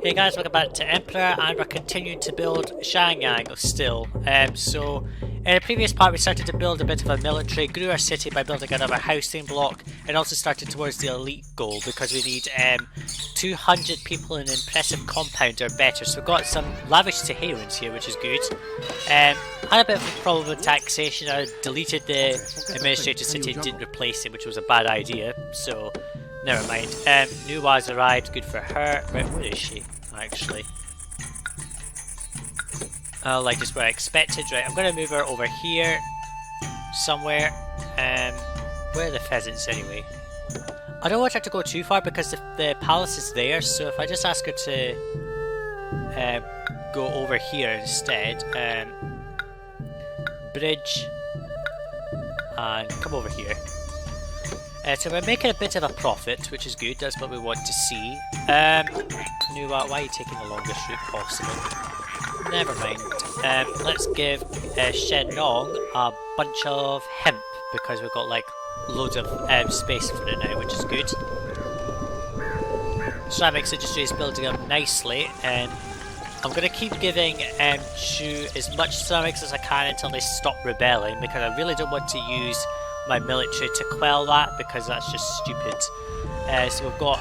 Hey guys, welcome back to Emperor, and we're continuing to build Xianyang still. So in the previous part we started to build a bit of a military, grew our city by building another housing block, and also started towards the elite goal because we need 200 people in an impressive compound or better. So we've got some lavish Saharans here, which is good. Had a bit of a problem with taxation. I deleted the administrative city and didn't replace it, which was a bad idea, so never mind. Nuwa's arrived, good for her. Right, where is she, actually? Oh, like just where I expected. Right, I'm gonna move her over here somewhere. Where are the pheasants anyway? I don't want her to go too far because the palace is there, so if I just ask her to go over here instead, bridge, and come over here. So we're making a bit of a profit, which is good. That's what we want to see. Nuwa, why are you taking the longest route possible? Never mind. Let's give Xianyang a bunch of hemp because we've got like loads of space for it now, which is good. Ceramics industry is building up nicely, and I'm going to keep giving Shu as much ceramics as I can until they stop rebelling, because I really don't want to use my military to quell that, because that's just stupid. So we've got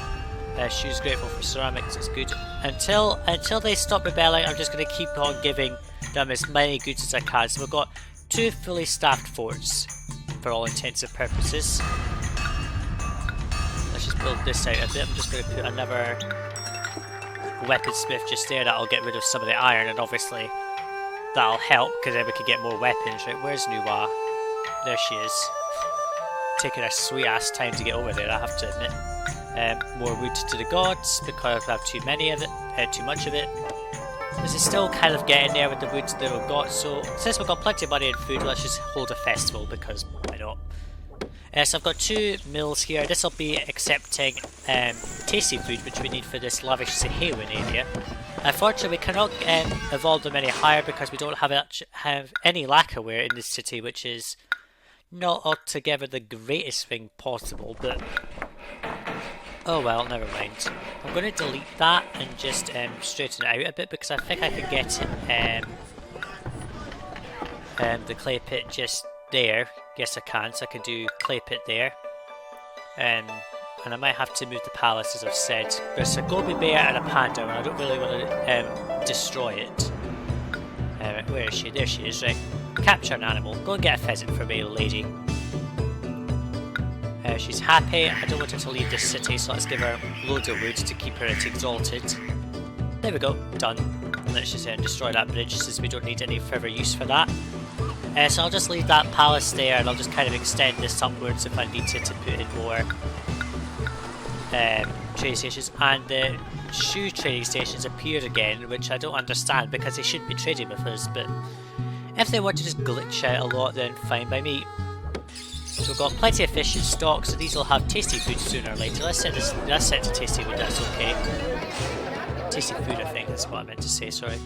Shu's grateful for ceramics, it's good. Until they stop rebelling, I'm just going to keep on giving them as many goods as I can. So we've got 2 fully staffed forts for all intents and purposes. Let's just build this out a bit. I'm just going to put another weaponsmith just there. That'll get rid of some of the iron, and obviously that'll help because then we can get more weapons. Right, where's Nuwa? There she is. Taking a sweet ass time to get over there, I have to admit. More wood to the gods because we have too many of it, too much of it. This is still kind of getting there with the wood that we've got, so since we've got plenty of money and food, let's just hold a festival because why not? So I've got 2 mills here. This will be accepting tasty food, which we need for this lavish Saharan area. Unfortunately, we cannot evolve them any higher because we don't have any lacquerware in this city, which is not altogether the greatest thing possible, but oh well, never mind. I'm going to delete that and just straighten it out a bit because I think I can get the clay pit just there. Yes, I can, so I can do clay pit there. And I might have to move the palace, as I've said. There's a gobi bear and a panda, and I don't really want to destroy it. Where is she? There she is, right. Capture an animal. Go and get a pheasant for me, lady. She's happy. I don't want her to leave this city, so let's give her loads of wood to keep her exalted. There we go. Done. Let's just destroy that bridge since we don't need any further use for that. So I'll just leave that palace there, and I'll just kind of extend this upwards if I need to put in more trading stations. And the shoe trading stations appeared again, which I don't understand because they should be trading with us, but if they want to just glitch out a lot, then fine by me. So we've got plenty of fish in stock, so these will have tasty food sooner or later. Let's set to tasty food, that's okay. Tasty food, I think, that's what I meant to say, sorry.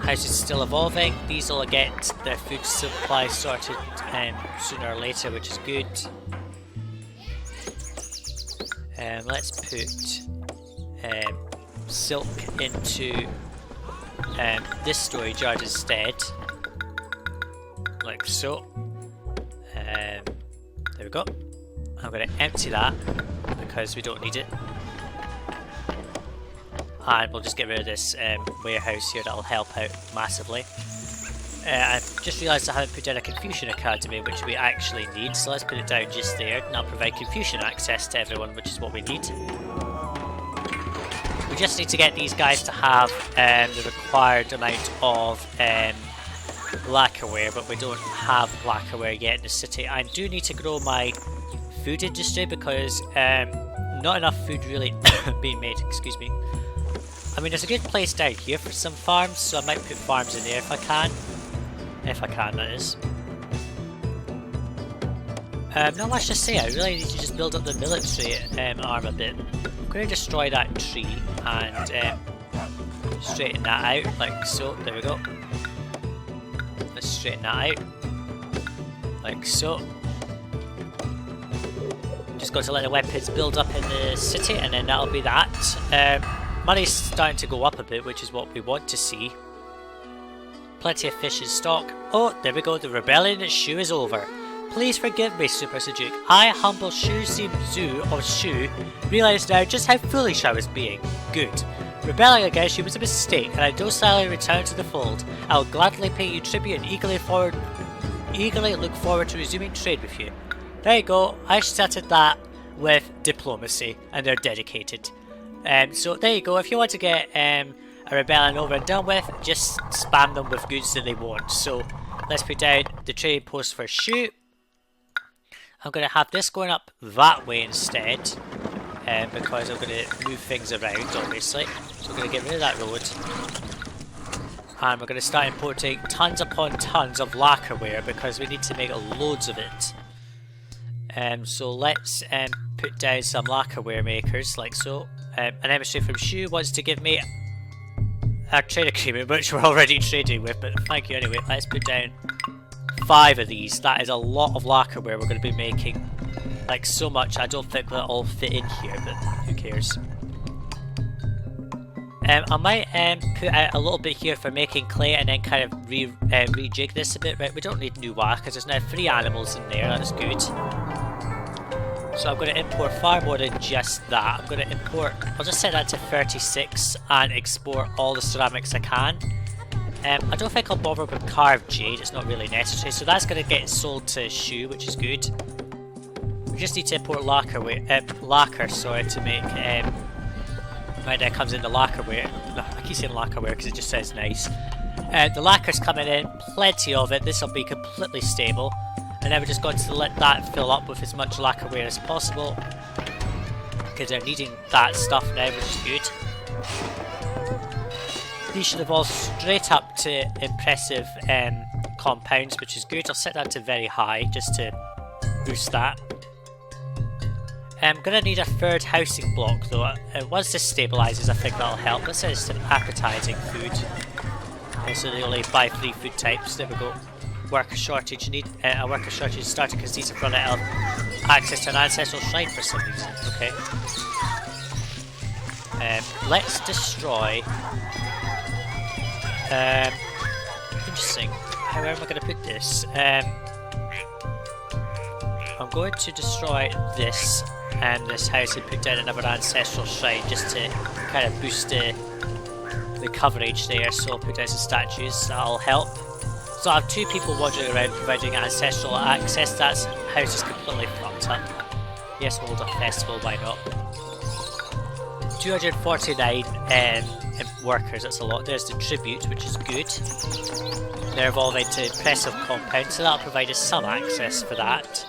House is still evolving. These will get their food supply sorted sooner or later, which is good. Let's put silk into this storage yard instead, like so. There we go. I'm going to empty that because we don't need it. And we'll just get rid of this warehouse here, that'll help out massively. I've just realised I haven't put down a Confucian Academy, which we actually need, so let's put it down just there, and I'll provide Confucian access to everyone, which is what we need. We just need to get these guys to have the required amount of lacquerware, but we don't have lacquerware yet in the city. I do need to grow my food industry because not enough food really being made, excuse me. I mean, there's a good place down here for some farms, so I might put farms in there if I can. If I can, that is. Not much to say, I really need to just build up the military arm a bit. I'm going to destroy that tree and straighten that out, like so. There we go. Let's straighten that out, like so. Just got to let the weapons build up in the city, and then that'll be that. Money's starting to go up a bit, which is what we want to see. Plenty of fish in stock. Oh, there we go, the rebellion at Shu is over. Please forgive me, Super Sajuuk. I, humble Shu Sim Zu of Shu, realise now just how foolish I was being. Good. Rebelling against you was a mistake, and I docilely return to the fold. I will gladly pay you tribute and eagerly look forward to resuming trade with you. There you go, I started that with diplomacy, and they're dedicated. So there you go, if you want to get a rebellion over and done with, just spam them with goods that they want. So let's put down the trading post for Shu. I'm going to have this going up that way instead, because I'm going to move things around, obviously. So we're going to get rid of that road. And we're going to start importing tons upon tons of lacquerware because we need to make loads of it. So let's put down some lacquerware makers, like so. An emissary from Shu wants to give me a trade agreement, which we're already trading with, but thank you anyway. Let's put down 5 of these. That is a lot of lacquerware we're going to be making. Like so much, I don't think they'll all fit in here, but who cares. I might put out a little bit here for making clay and then kind of rejig this a bit. Right, we don't need new wire because there's now 3 animals in there, that's good. So I'm going to import far more than just that. I'm going to import, I'll just set that to 36 and export all the ceramics I can. I don't think I'll bother with carved jade, it's not really necessary. So that's going to get sold to Shu, which is good. We just need to import lacquer, to make, right, that comes in the lacquerware. No, I keep saying lacquerware because it just sounds nice. The lacquer's coming in, plenty of it, this will be completely stable. And then we just got to let that fill up with as much lacquerware as possible. Because they're needing that stuff now, which is good. These should evolve straight up to impressive compounds, which is good. I'll set that to very high, just to boost that. I'm going to need a 3rd housing block though. Once this stabilises, I think that'll help. Let's say it's an appetising food. So they only buy 3 food types. There we go. Worker shortage. You need a worker shortage starting because these have run out of access to an ancestral shrine for some reason. Okay. Let's destroy. Interesting. Where am I going to put this? I'm going to destroy this and this house and put down another ancestral shrine just to kind of boost the coverage there. So I'll put down some statues, that'll help. So I have 2 people wandering around providing ancestral access. That house is completely fucked up. Yes, we'll hold a festival, why not? 249 workers, that's a lot. There's the tribute, which is good. They're evolving to impressive compounds, so that'll provide us some access for that.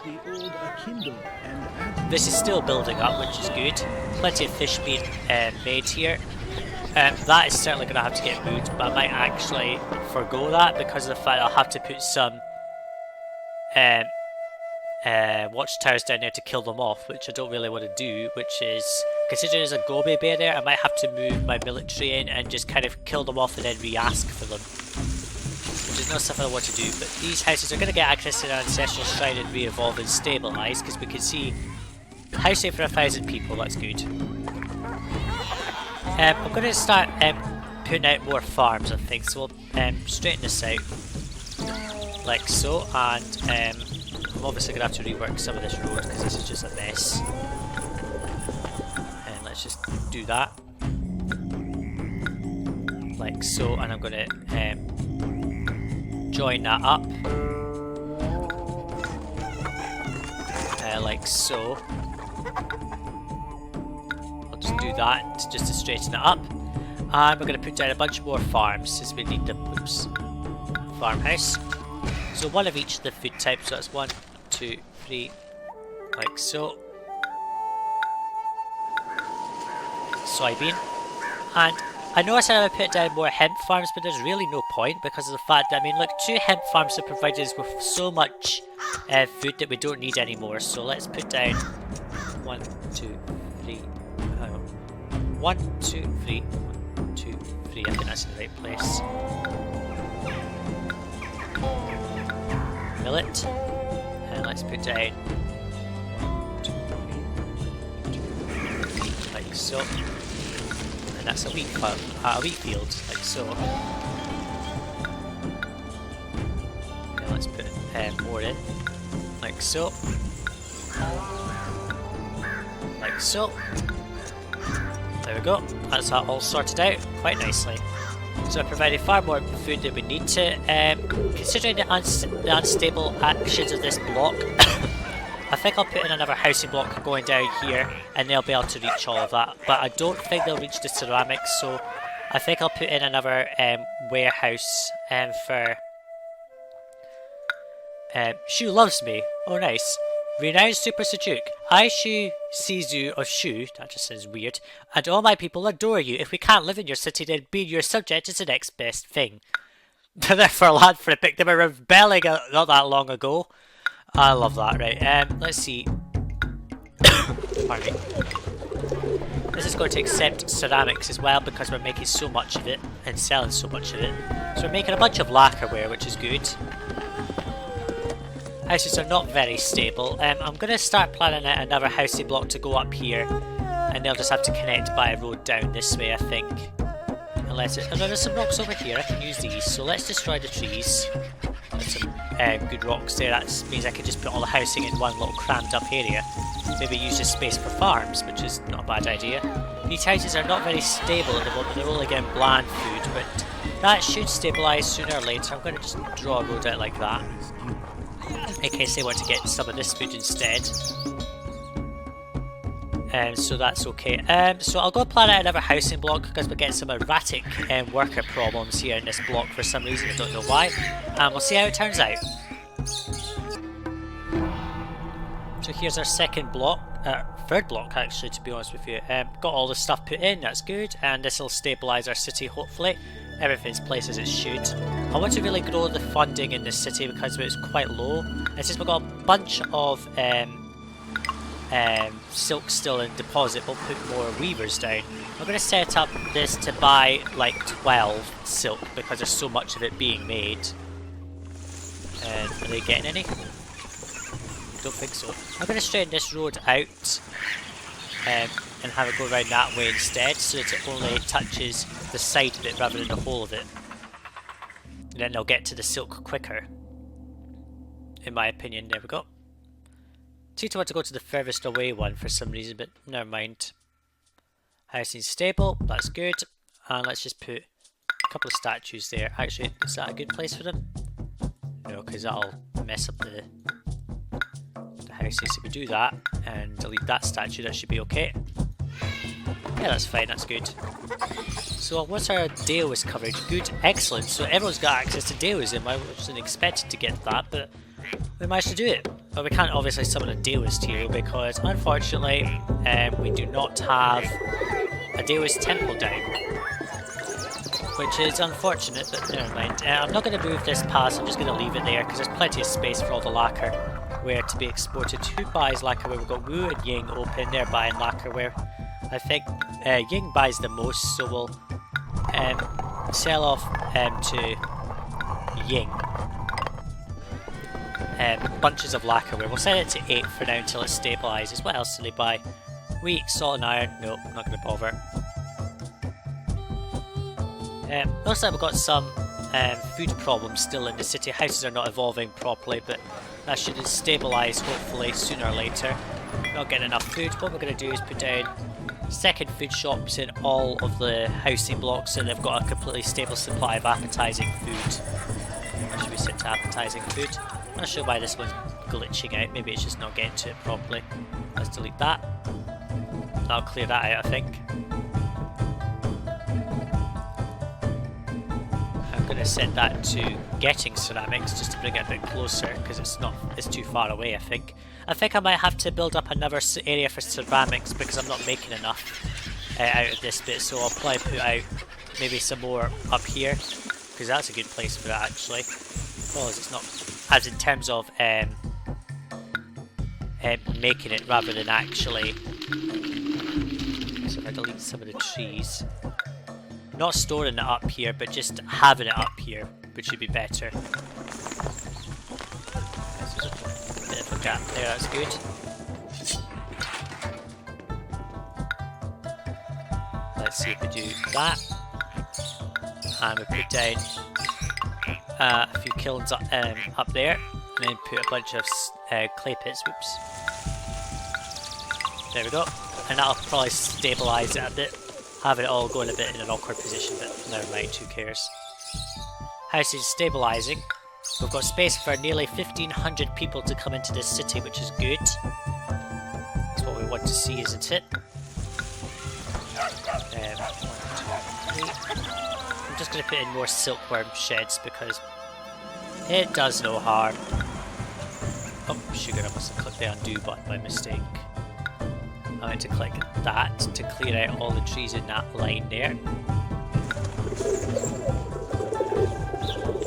This is still building up, which is good. Plenty of fish being made here. That is certainly going to have to get moved, but I might actually forgo that because of the fact I'll have to put some watchtowers down there to kill them off, which I don't really want to do, which is, considering there's a Gobi Bear there, I might have to move my military in and just kind of kill them off and then re-ask for them. Which is not something I want to do, but these houses are going to get access to their ancestral shrine and re-evolve and stabilise, because we can see housing for 1,000 people, that's good. I'm going to start putting out more farms, I think, so we'll straighten this out, like so, and I'm obviously going to have to rework some of this road because this is just a mess. And let's just do that, like so, and I'm going to join that up, like so. Just do that just to straighten it up, and we're going to put down a bunch more farms since we need them. Oops. Farmhouse. So 1 of each of the food types, so that's 1, 2, 3, like so. Soybean. And I know I said I would put down more hemp farms, but there's really no point because of the fact that, I mean, look, 2 hemp farms have provided us with so much food that we don't need anymore. So let's put down 1, 2, 3. 1, 2, 3, 1, 2, 3. I think that's in the right place. Millet. And let's put down 1, 2, 3, so. And that's a wheat field, like so. Okay, let's put more in, like so. Like so. There we go. That's that all sorted out quite nicely. So I provided far more food than we need to. Considering the unstable actions of this block, I think I'll put in another housing block going down here, and they'll be able to reach all of that. But I don't think they'll reach the ceramics, so I think I'll put in another warehouse for... Shu loves me. Oh, nice. Renowned Super Sajuuk. I, Shu Sizu of Shu, that just sounds weird, and all my people adore you. If we can't live in your city, then being your subject is the next best thing. Therefore, lad, for a pick, they were rebelling not that long ago. I love that, right? Let's see. Pardon me. This is going to accept ceramics as well because we're making so much of it and selling so much of it. So we're making a bunch of lacquerware, which is good. Houses are not very stable. I'm going to start planning out another housing block to go up here, and they'll just have to connect by a road down this way, I think. Unless it... Oh no, there's some rocks over here. I can use these. So let's destroy the trees. There's some good rocks there. That means I can just put all the housing in one little crammed up area. Maybe use this space for farms, which is not a bad idea. These houses are not very stable at the moment. They're only getting bland food, but that should stabilise sooner or later. I'm going to just draw a road out like that, in case they want to get some of this food instead. So that's okay. So I'll go plan out another housing block because we're getting some erratic worker problems here in this block for some reason. I don't know why. And we'll see how it turns out. So here's our second block. Third block actually, to be honest with you. Got all the stuff put in, that's good. And this will stabilise our city hopefully. Everything's placed as it should. I want to really grow the funding in this city because it's quite low. And since we've got a bunch of silk still in deposit, we'll put more weavers down. I'm going to set up this to buy like 12 silk because there's so much of it being made. Are they getting any? Don't think so. I'm going to straighten this road out and have it go around that way instead, so that it only touches the side of it rather than the whole of it. And then they'll get to the silk quicker, in my opinion. There we go. Seem to want to go to the furthest away one for some reason, but never mind. Housing's stable, that's good. And let's just put a couple of statues there. Actually, is that a good place for them? No, because that'll mess up the houses. If we do that and delete that statue, that should be okay. Yeah, that's fine, that's good. So what's our Daoist coverage? Good, excellent. So everyone's got access to Daoism. I wasn't expected to get that, but we managed to do it. But we can't obviously summon a Daoist here because unfortunately we do not have a Daoist temple down. Which is unfortunate, but never mind. I'm not going to move this past, I'm just going to leave it there because there's plenty of space for all the lacquerware to be exported. Who buys lacquerware? We've got Wu and Ying open, they're buying lacquerware. I think Ying buys the most, so we'll sell off to Ying bunches of lacquerware. We'll set it to 8 for now until it stabilises. What else do they buy? Wheat, salt and iron. Nope, not going to bother. Looks like we've got some food problems still in the city. Houses are not evolving properly, but that should stabilise hopefully sooner or later. Not getting enough food. What we're going to do is put down second food shops in all of the housing blocks so they've got a completely stable supply of appetising food. Or should we set to appetising food? I'm not sure why this one's glitching out. Maybe it's just not getting to it properly. Let's delete that. That'll clear that out, I think. I'm going to set that to getting ceramics just to bring it a bit closer because it's too far away, I think. I might have to build up another area for ceramics because I'm not making enough out of this bit, so I'll probably put out maybe some more up here because that's a good place for that actually. Well, it's not as in terms of making it rather than actually. So if I delete some of the trees, not storing it up here, but just having it up here, which should be better. There's a bit of a gap there, that's good. let's see if we do that. And we put down a few kilns up there, and then put a bunch of clay pits. Whoops. There we go. And that'll probably stabilise it a bit. Have it all going a bit in an awkward position, but never mind, who cares. House is stabilising. We've got space for nearly 1,500 people to come into this city, which is good. That's what we want to see, isn't it? 1, 2, 3. I'm just going to put in more silkworm sheds because it does no harm. Oh, sugar, I must have clicked the undo button by mistake. I meant to click that to clear out all the trees in that line there.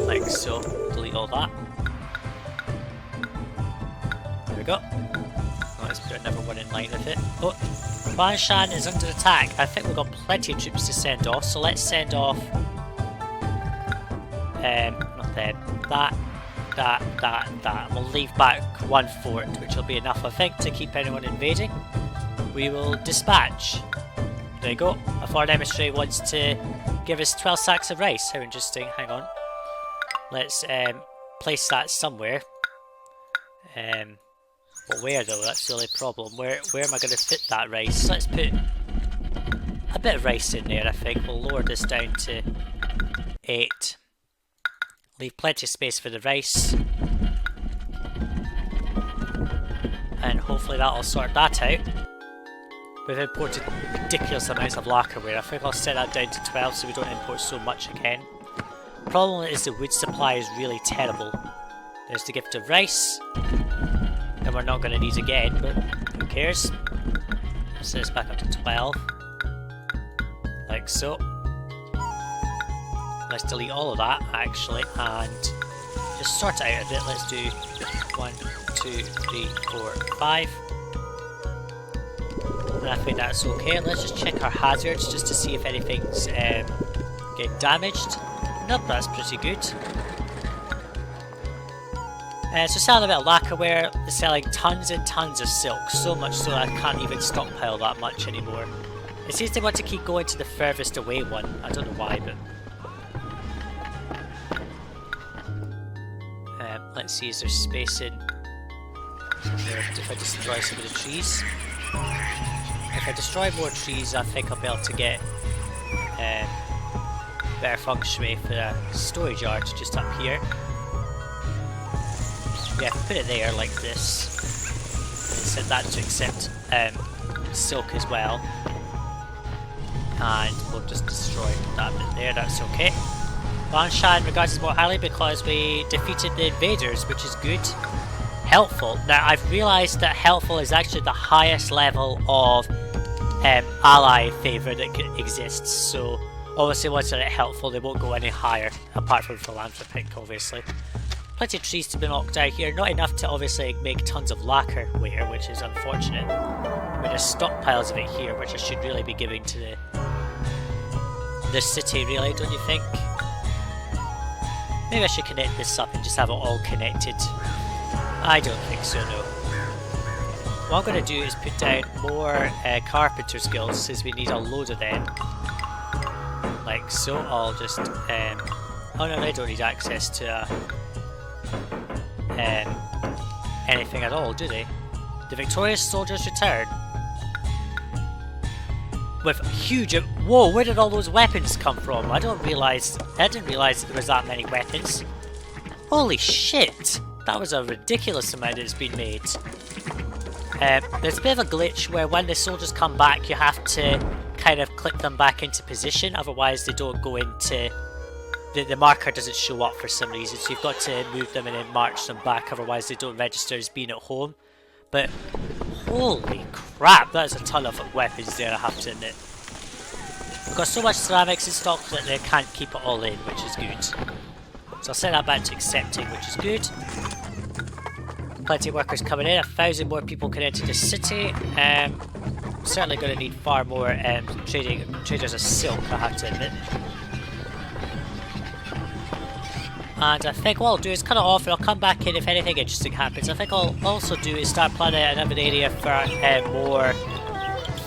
Like so. Delete all that. There we go. Let's put another one in line with it. Oh! Banshan is under attack. I think we've got plenty of troops to send off, so let's send off not them. That. We'll leave back one fort, which will be enough, I think, to keep anyone invading. We will dispatch. There you go. A foreign emissary wants to give us 12 sacks of rice. How interesting. Hang on. Let's place that somewhere. But where though? That's the only problem. Where am I going to fit that rice? Let's put a bit of rice in there, I think. We'll lower this down to 8. Leave plenty of space for the rice. And hopefully that'll sort that out. We've imported ridiculous amounts of lacquerware. I think I'll set that down to 12 so we don't import so much again. Problem is the wood supply is really terrible. There's the gift of rice. And we're not going to need again, but who cares? Set this back up to 12. Like so. Let's delete all of that actually and just sort it out a bit. Let's do 1, 2, 3, 4, 5. And I think that's okay. Let's just check our hazards just to see if anything's getting damaged. Nope, that's pretty good. So selling a bit of lacquerware, they're selling tons and tons of silk, so much so that I can't even stockpile that much anymore. It seems they want to keep going to the furthest away one, I don't know why, but... let's see, is there space in... if I destroy some of the trees? If I destroy more trees, I think I'll be able to get better feng shui for a storage yard just up here. Yeah, put it there like this. And set that to accept silk as well. And we'll just destroy that bit there, that's okay. Banshan regards us more highly because we defeated the invaders, which is good. Helpful. Now, I've realised that helpful is actually the highest level of ally favour that exists, so obviously once they're helpful they won't go any higher, apart from philanthropic obviously. Plenty of trees to be knocked down here, not enough to obviously make tons of lacquerware, which is unfortunate. I mean, there's stockpiles of it here, which I should really be giving to the city really, don't you think? Maybe I should connect this up and just have it all connected. I don't think so, no. What I'm going to do is put down more carpenter skills, since we need a load of them. Like so. I'll just... oh no, they don't need access to anything at all, do they? The victorious soldiers return. With huge... Whoa, where did all those weapons come from? I didn't realise that there was that many weapons. Holy shit! That was a ridiculous amount that's been made. There's a bit of a glitch where when the soldiers come back you have to kind of click them back into position, otherwise they don't go into... The marker doesn't show up for some reason, so you've got to move them and then march them back, otherwise they don't register as being at home. But holy crap, that is a ton of weapons there, I have to admit. We've got so much ceramics in stock that they can't keep it all in, which is good. So I'll set that back to accepting, which is good. Plenty of workers coming in, 1,000 more people can enter the city. Certainly going to need far more traders of silk, I have to admit. And I think what I'll do is cut it off and I'll come back in if anything interesting happens. I think I'll also do is start planning another area for more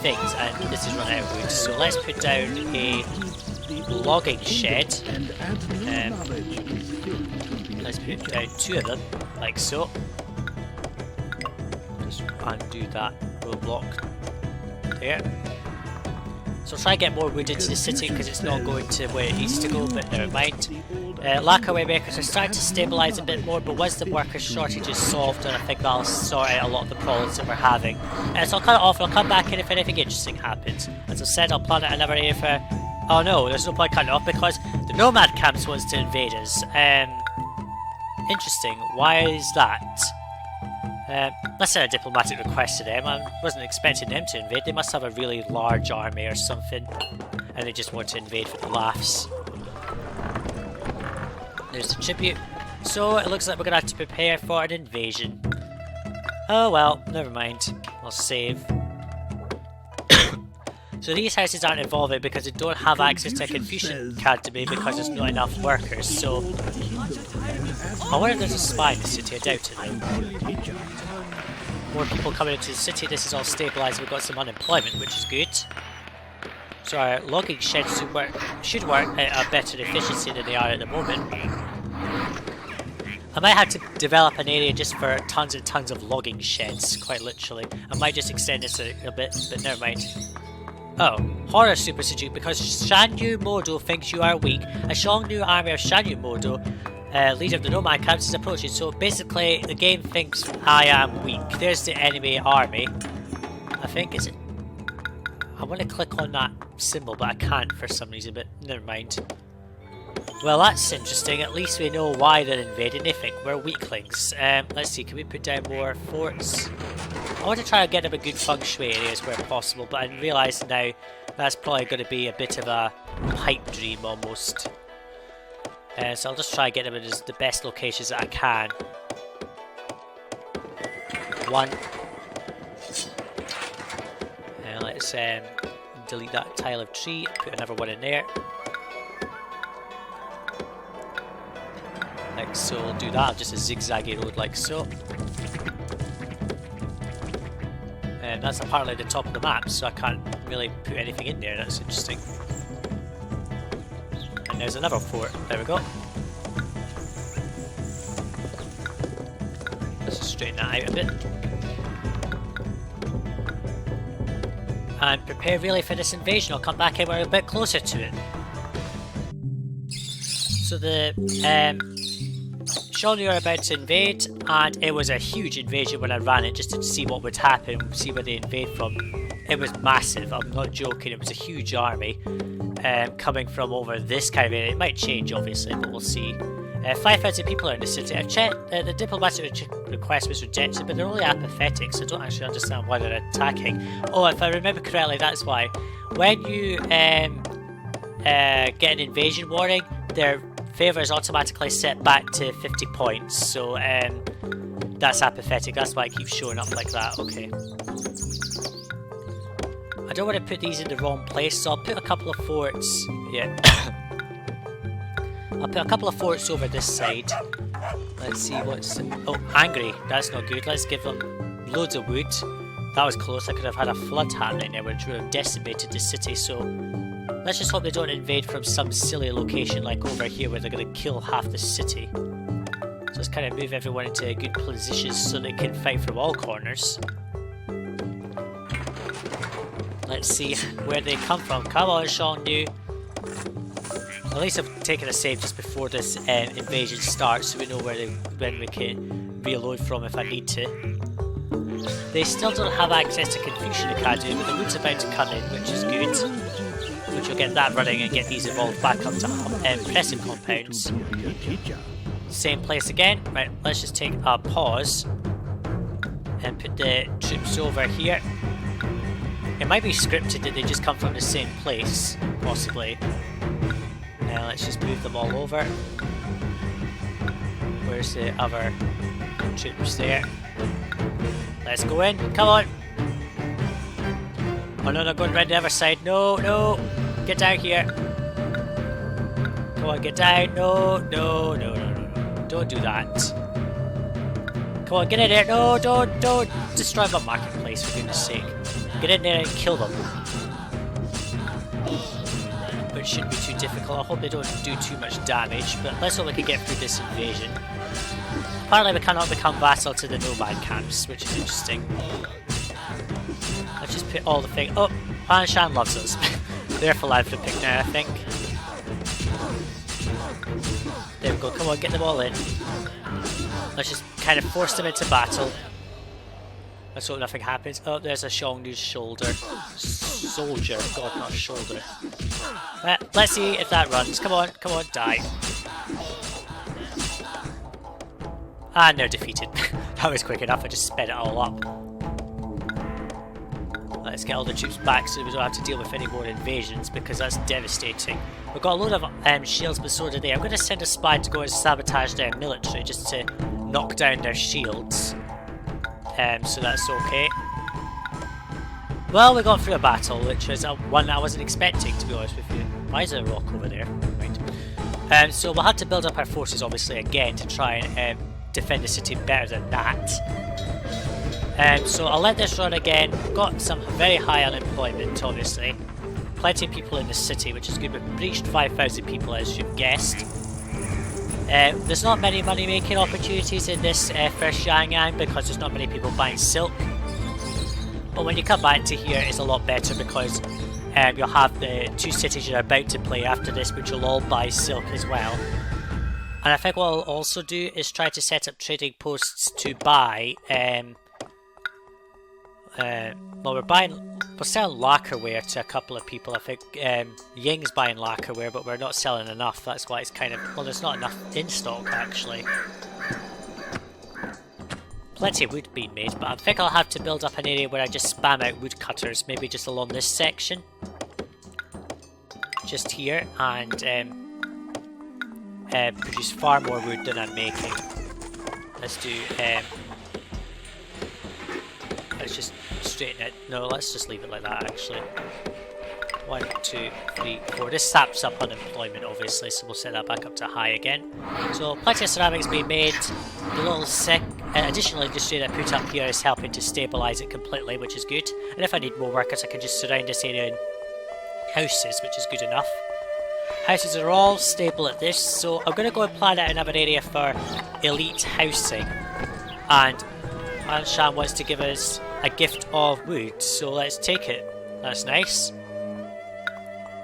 things, and this is run out of wood. So let's put down a logging shed. Let's put down 2 of them, like so. Just undo that roadblock there. So I'll try and get more wood into the city because it's not going to where it needs to go, but never mind. Lacquerware makers are starting to stabilise a bit more, but once the worker shortage is solved, and I think that'll sort out a lot of the problems that we're having. So I'll cut it off and I'll come back in if anything interesting happens. As I said, I'll plan out another area for... Oh no, there's no point cutting it off because the Nomad Camps wants to invade us. Interesting, why is that? Let's send a diplomatic request to them. I wasn't expecting them to invade. They must have a really large army or something, and they just want to invade for the laughs. There's the tribute. So it looks like we're going to have to prepare for an invasion. Oh well, never mind. I'll save. So these houses aren't evolving because they don't have access to a Confucian Academy because there's not enough workers, so... I wonder if there's a spy in the city, I doubt it. More people coming into the city, this is all stabilised, we've got some unemployment, which is good. So our logging sheds should work at a better efficiency than they are at the moment. I might have to develop an area just for tons and tons of logging sheds, quite literally. I might just extend this a bit, but never mind. Oh, horror Super Sajuuk, because Xianyang Modo thinks you are weak. A strong new army of Xianyang Modo, leader of the Nomad Camps, is approaching. So basically, the game thinks I am weak. There's the enemy army. I think, is it? I want to click on that symbol, but I can't for some reason, but never mind. Well, that's interesting. At least we know why they're invading. They think we're weaklings. Let's see, can we put down more forts? I want to try and get them a good feng shui areas where possible, but I realise now that's probably going to be a bit of a pipe dream almost. So I'll just try and get them in the best locations that I can. 1. And let's delete that tile of tree, put another one in there. Like so, we'll do that, just a zigzaggy road like so. And that's apparently the top of the map, so I can't really put anything in there, that's interesting. And there's another fort, there we go. Let's just straighten that out a bit. And prepare really for this invasion, I'll come back in when we're a bit closer to it. So the Xianyang are about to invade, and it was a huge invasion when I ran it just to see what would happen, see where they invade from. It was massive, I'm not joking, it was a huge army coming from over this kind of area. It might change obviously, but we'll see. 5,000 people are in the city. I've checked, the diplomatic request was rejected, but they're only apathetic, so I don't actually understand why they're attacking. Oh, if I remember correctly, that's why. When you get an invasion warning, their favour is automatically set back to 50 points, so that's apathetic, that's why it keeps showing up like that. Okay. I don't want to put these in the wrong place, so I'll put a couple of forts. Yeah. I'll put a couple of forts over this side. Let's see what's... Oh, angry. That's not good. Let's give them loads of wood. That was close. I could have had a flood happening there, which would have decimated the city, so... Let's just hope they don't invade from some silly location like over here where they're going to kill half the city. So let's kind of move everyone into good positions so they can fight from all corners. Let's see where they come from. Come on, Xianyang. At least I've taken a save just before this invasion starts, so we know when we can reload from if I need to. They still don't have access to Confucian Academy, but the wood's about to come in, which is good. Which will get that running and get these evolved back up to impressive compounds. Same place again. Right, let's just take a pause and put the troops over here. It might be scripted that they just come from the same place, possibly. Now let's just move them all over. Where's the other troops there? Let's go in, come on! Oh no, they're going around the other side. No, no! Get down here! Come on, get down! No, no, no, no, no, no. Don't do that. Come on, get in there! No, don't destroy my marketplace, for goodness sake. get in there and kill them. Which shouldn't be too difficult. I hope they don't do too much damage, but let's hope we can get through this invasion. Apparently we cannot become vassal to the nomad camps, which is interesting. Let's just put all the things. Oh, Xianyang loves us. They're philanthropic now, I think. There we go, come on, get them all in. Let's just kind of force them into battle. Let's hope nothing happens. Oh, there's a Xianyang's shoulder. Soldier, god, not shoulder. Let's see if that runs. Come on, die. And they're defeated. That was quick enough, I just sped it all up. Let's get all the troops back so we don't have to deal with any more invasions, because that's devastating. We've got a load of shields, but so do they. I'm going to send a spy to go and sabotage their military just to knock down their shields. So that's okay. Well, we got through a battle, which was one I wasn't expecting, to be honest with you. Why is there a rock over there? Right. So we'll have to build up our forces, obviously, again, to try and defend the city better than that. So I'll let this run again. We've got some very high unemployment, obviously. Plenty of people in the city, which is good. We've breached 5,000 people, as you've guessed. There's not many money-making opportunities in this first Xianyang, because there's not many people buying silk. But when you come back to here, it's a lot better, because you'll have the two cities you're about to play after this, which will all buy silk as well. And I think what I'll also do is try to set up trading posts to buy. Well, we're selling lacquerware to a couple of people. I think Ying's buying lacquerware, but we're not selling enough. That's why it's kind of, well, there's not enough in stock actually. Plenty of wood being made, but I think I'll have to build up an area where I just spam out woodcutters, maybe just along this section. Just here, and produce far more wood than I'm making. Let's do, let's just straighten it. No, let's just leave it like that actually. 1, 2, 3, 4. This saps up unemployment obviously, so we'll set that back up to high again. So plenty of ceramics being made. The little additional industry that I put up here is helping to stabilise it completely, which is good. And if I need more workers, I can just surround this area in houses, which is good enough. Houses are all stable at this, so I'm going to go and plan out another area for elite housing. And Xianyang wants to give us a gift of wood, so let's take it. That's nice.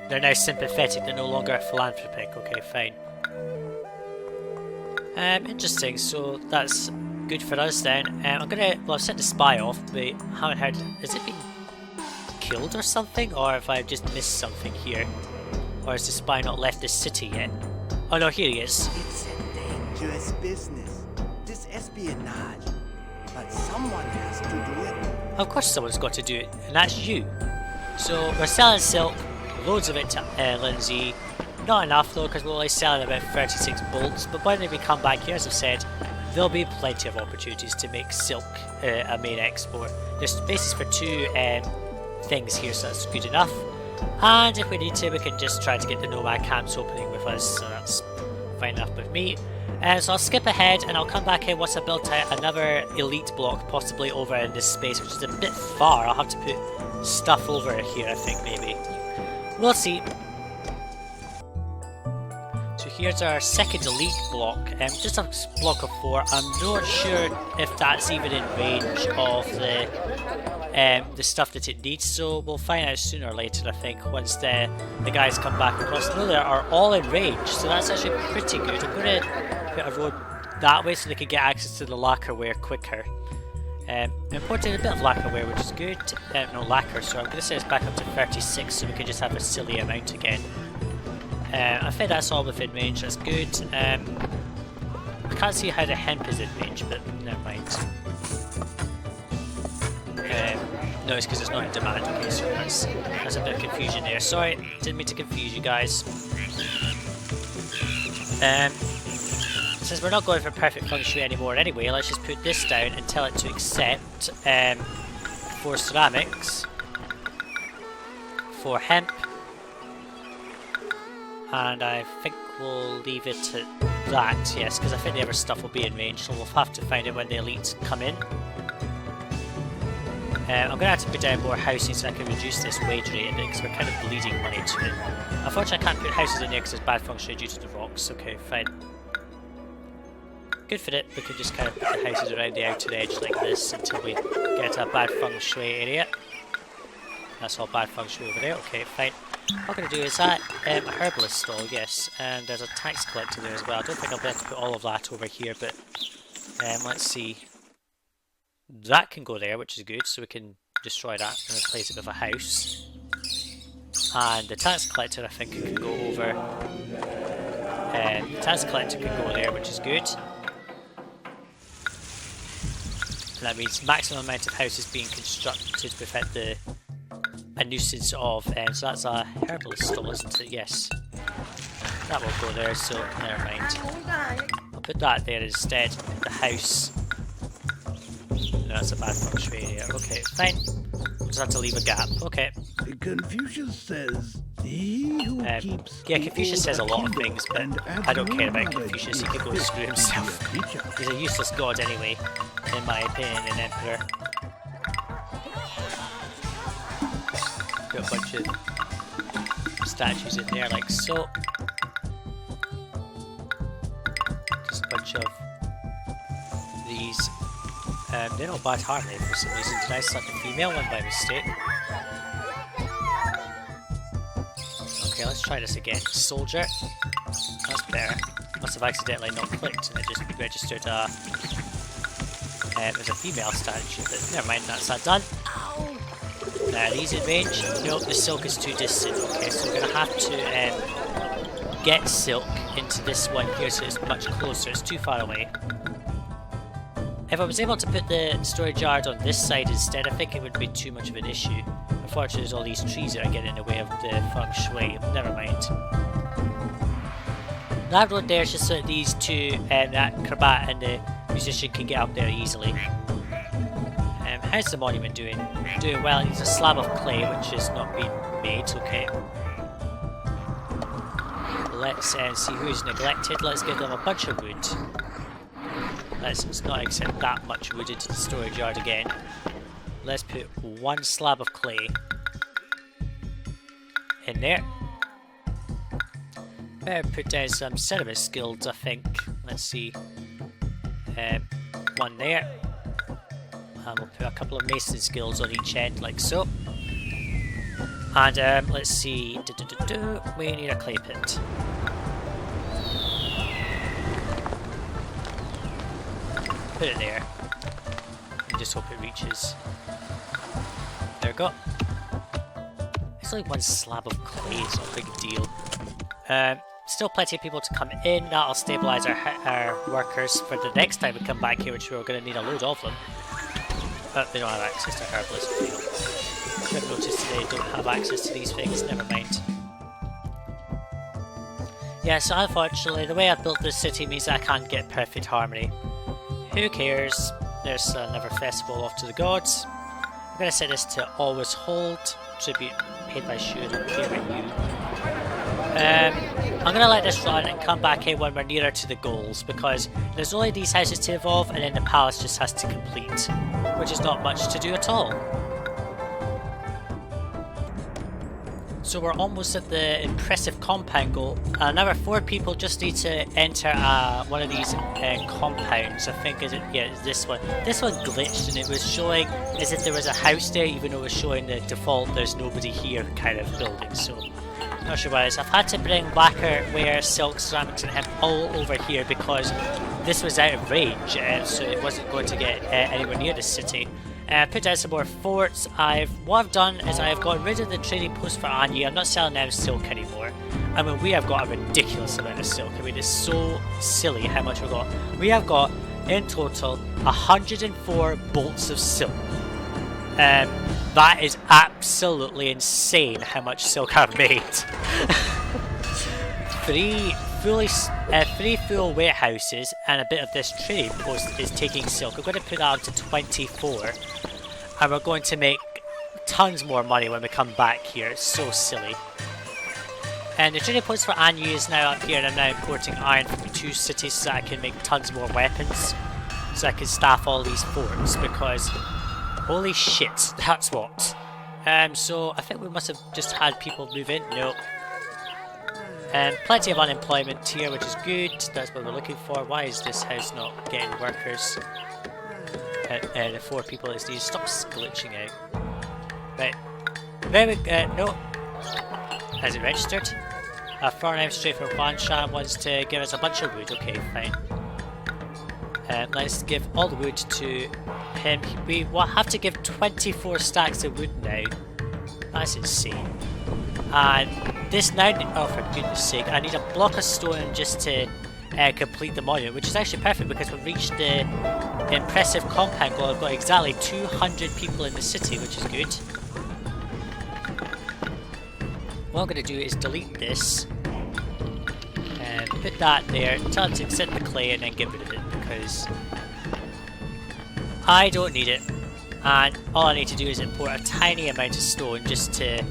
They're now sympathetic, they're no longer philanthropic. Okay, fine. Interesting, so that's good for us then. I'm gonna, well, I've sent the spy off, but I haven't heard, has it been killed or something? Or have I just missed something here? Or has the spy not left the city yet? Oh no, here he is. It's a dangerous business, this espionage, but someone has to do it. Of course someone's got to do it, and that's you. So we're selling silk, loads of it to Lindsay. Not enough though, because we're only selling about 36 bolts, but when we come back here, as I've said, there'll be plenty of opportunities to make silk a main export. There's spaces for 2 things here, so that's good enough. And if we need to, we can just try to get the nomad camps opening with us, so that's fine enough with me. So I'll skip ahead and I'll come back in once I built out another elite block, possibly over in this space, which is a bit far. I'll have to put stuff over here, I think, maybe. We'll see. So here's our second elite block, just a block of 4. I'm not sure if that's even in range of the stuff that it needs, so we'll find out sooner or later, I think, once the guys come back across. No, they are all in range, so that's actually pretty good. I'm going to put a road that way so they can get access to the lacquerware quicker. Imported a bit of lacquerware, which is good. No, lacquer, so I'm going to set this back up to 36 so we can just have a silly amount again. I think that's all within range, that's good. I can't see how the hemp is in range, but never mind. No, it's because it's not in demand. Okay, so that's a bit of confusion there. Sorry, didn't mean to confuse you guys. Since we're not going for perfect feng shui anymore anyway, let's just put this down and tell it to accept 4 ceramics, 4 hemp, and I think we'll leave it at that, yes, because I think the other stuff will be in range, so we'll have to find it when the elites come in. I'm going to have to put down more housing so I can reduce this wage rate because we're kind of bleeding money to it. Unfortunately, I can't put houses in there because it's bad feng shui due to the rocks. Okay, fine. Good for it. We can just kind of put the houses around the outer edge like this until we get to a bad feng shui area. That's all bad feng shui over there. Okay, fine. What I'm going to do is that a herbalist stall, yes, and there's a tax collector there as well. I don't think I'll be able to put all of that over here, but let's see. That can go there, which is good, so we can destroy that and replace it with a house. And the tax collector, I think, can go over. The tax collector can go there, which is good. And that means maximum amount of houses being constructed without a nuisance of. So that's a herbalist stall, isn't it? Yes. That will go there, so never mind. I'll put that there instead. The house. No, that's a bad feng shui area. Okay, fine. Just have to leave a gap. Okay. Confucius says, he who keeps yeah, Confucius says a lot of things, but I don't care about Confucius. He can go screw himself. He's a useless god anyway, in my opinion, an emperor. Got a bunch of statues in there like so. Just a bunch of these. They're not bad hardly for some reason. Did I select a female one by mistake? Okay, let's try this again. Soldier. That's better. Must have accidentally not clicked and it just registered as a female statue, but never mind, that's that done. Are these in range? Nope, the silk is too distant. Okay, so we're going to have to get silk into this one here so it's much closer. It's too far away. If I was able to put the storage yard on this side instead, I think it would be too much of an issue. Unfortunately, there's all these trees that are getting in the way of the feng shui. Never mind. That road there is just so that these two, that acrobat and the musician can get up there easily. How's the monument doing? Doing well. It needs a slab of clay, which has not been made. Okay. Let's see who's neglected. Let's give them a bunch of wood. Let's not accept that much wood into the storage yard again. Let's put one slab of clay in there. Better put down some ceramist guilds, I think. Let's see. One there. And we'll put a couple of mason's guilds on each end, like so. And let's see. We need a clay pit. Put it there. And just hope it reaches. There we go. It's only one slab of clay, it's not a big deal. Still plenty of people to come in. That'll stabilise our workers for the next time we come back here, which we're going to need a load of them. But they don't have access to herbalism. I've noticed they don't have access to these things, never mind. Yeah, so unfortunately, the way I built this city means that I can't get perfect harmony. Who cares? There's another festival off to the gods. I'm going to set this to always hold. Tribute paid by Shu, I don't care about you. I'm going to let this run and come back in when we're nearer to the goals, because there's only these houses to evolve and then the palace just has to complete, which is not much to do at all. So we're almost at the impressive compound goal. Another 4 people just need to enter one of these compounds. I think is it? Yeah, it's this one. This one glitched and it was showing as if there was a house there, even though it was showing the default "there's nobody here" kind of building. So not sure why it is. I've had to bring lacquer, ware, silk, ceramics, and hemp all over here because this was out of range, so it wasn't going to get anywhere near the city. Put down some more forts. What I've done is I've gotten rid of the trading post for Anyi. I'm not selling them silk anymore. I mean, we have got a ridiculous amount of silk. I mean, it's so silly how much we've got. We have got, in total, 104 bolts of silk. That is absolutely insane how much silk I've made. 3 full warehouses and a bit of this trading post is taking silk. We're going to put that up to 24 and we're going to make tons more money when we come back here. It's so silly. And the trading post for Anyu is now up here, and I'm now importing iron from 2 cities so that I can make tons more weapons, so I can staff all these forts, because Holy shit, that's what. So I think we must have just had people move in. No. Plenty of unemployment here, which is good. That's what we're looking for. Why is this house not getting workers? The 4 people is these. Stop glitching out. Right. There we go. No. Has it registered? A foreign straight from Xianyang wants to give us a bunch of wood. Okay, fine. Let's give all the wood to him. We will have to give 24 stacks of wood now. That's insane. And this now, oh for goodness sake, I need a block of stone just to complete the monument, which is actually perfect because we've reached the impressive compound goal. I've got exactly 200 people in the city, which is good. What I'm going to do is delete this and put that there, tell it to accept the clay and then get rid of it because I don't need it, and all I need to do is import a tiny amount of stone just to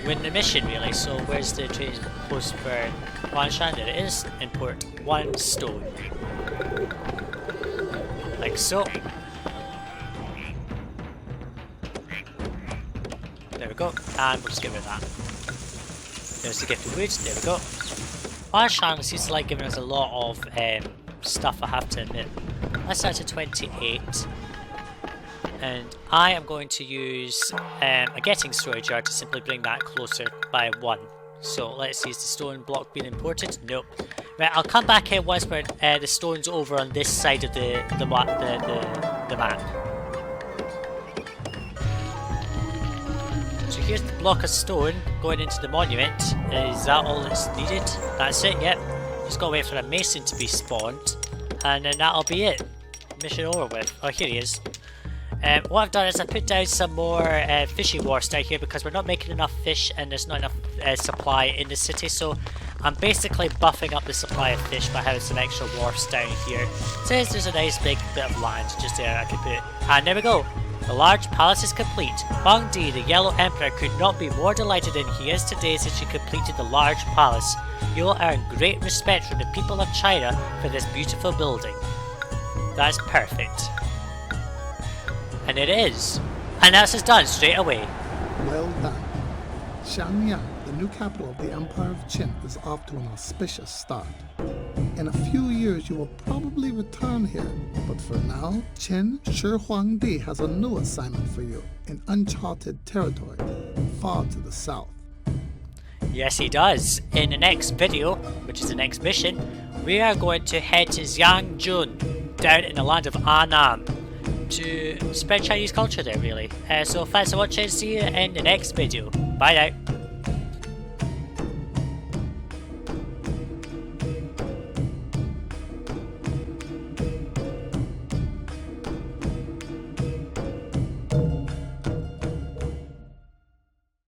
win the mission really. So where's the trading post for Xianyang? There it is. Import 1 stone. Like so. There we go. And we'll just get rid of that. There's the gift of wood. There we go. Xianyang seems to like giving us a lot of stuff, I have to admit. Let's start to 28. And I am going to use a getting storage yard to simply bring that closer by 1. So let's see, is the stone block being imported? Nope. Right, I'll come back here once where the stone's over on this side of the map. So here's the block of stone going into the monument. Is that all that's needed? That's it, yep. Just gotta wait for a mason to be spawned, and then that'll be it. Mission over with. Oh, here he is. What I've done is I put down some more fishing wharfs down here because we're not making enough fish and there's not enough supply in the city, so I'm basically buffing up the supply of fish by having some extra wharfs down here. Says there's a nice big bit of land just there I can put it. And there we go! The large palace is complete. Bang Di, the Yellow Emperor, could not be more delighted than he is today since he completed the large palace. You will earn great respect from the people of China for this beautiful building. That's perfect. And it is. And that's just done straight away. Well done. Xianyang, the new capital of the Empire of Qin, is off to an auspicious start. In a few years you will probably return here, but for now, Qin Shi Huangdi has a new assignment for you in uncharted territory, far to the south. Yes, he does. In the next video, which is the next mission, we are going to head to Xianyang, down in the land of Annam, to spread Chinese culture there, really. So thanks for watching, see you in the next video. Bye now.